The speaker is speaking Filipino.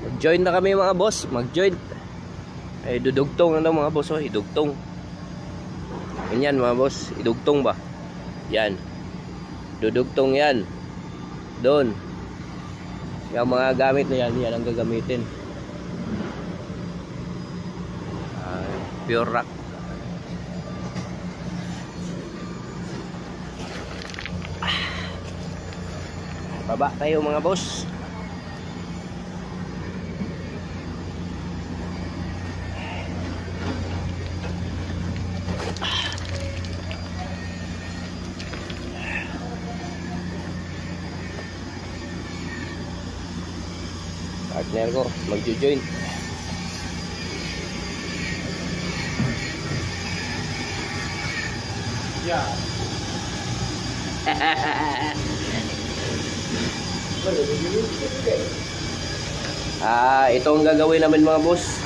Mag-join na kami mga boss. Mag-join. Ay, dudugtong na daw mga boss. Oh, idugtong. Ganyan mga boss. Idugtong ba? Yan. Dudugtong yan. Doon. Yung mga gamit na yan. Yan ang gagamitin. Pure rock. Baba tayo mga boss. Partner ko magjo-join. Yeah. Ito ang gagawin namin mga boss.